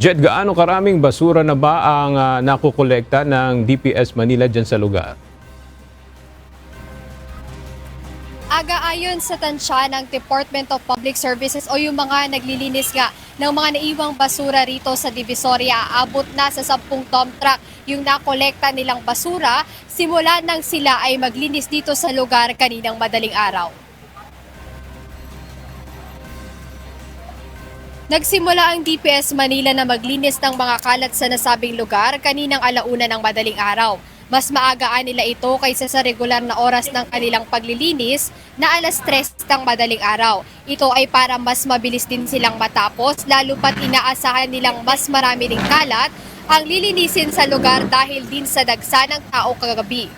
Jed, gaano karaming basura na ba ang nakukolekta ng DPS Manila dyan sa lugar? Ayon sa tansya ng Department of Public Services o yung mga naglilinis nga ng mga naiwang basura rito sa Divisoria, aabot na sa 10 dump truck yung nakolekta nilang basura simula nang sila ay maglinis dito sa lugar kaninang madaling araw. Nagsimula ang DPS Manila na maglinis ng mga kalat sa nasabing lugar kaninang alauna ng madaling araw. Mas maagaan nila ito kaysa sa regular na oras ng kanilang paglilinis na alas 3 ng madaling araw. Ito ay para mas mabilis din silang matapos lalo pat inaasahan nilang mas marami ring kalat ang lilinisin sa lugar dahil din sa dagsa ng tao kagabi.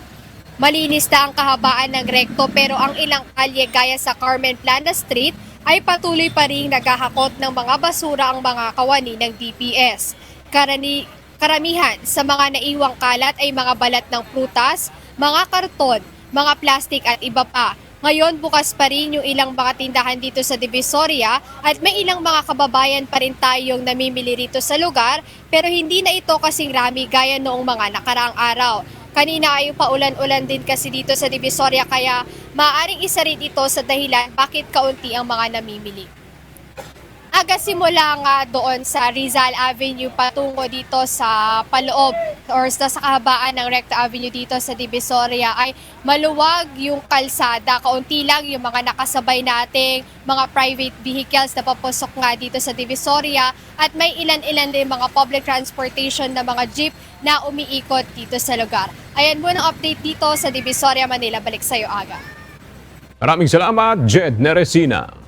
Malinis na ang kahabaan ng rekto pero ang ilang kalye gaya sa Carmen Plana Street ay patuloy pa rin naghahakot ng mga basura ang mga kawani ng DPS. Karamihan sa mga naiwang kalat ay mga balat ng prutas, mga karton, mga plastik at iba pa. Ngayon bukas pa rin yung ilang mga tindahan dito sa Divisoria at may ilang mga kababayan pa rin tayong namimili rito sa lugar pero hindi na ito kasing rami gaya noong mga nakaraang araw. Kanina ay paulan-ulan din kasi dito sa Divisoria kaya maaaring isa rin ito sa dahilan bakit kaunti ang mga namimili. Aga simula nga doon sa Rizal Avenue patungo dito sa paloob or sa kahabaan ng Recta Avenue dito sa Divisoria ay maluwag yung kalsada. Kaunti lang yung mga nakasabay nating mga private vehicles na papasok nga dito sa Divisoria at may ilan-ilan din mga public transportation na mga jeep na umiikot dito sa lugar. Ayan muna ang update dito sa Divisoria, Manila. Balik sa iyo, Aga. Maraming salamat, Jed Neresina.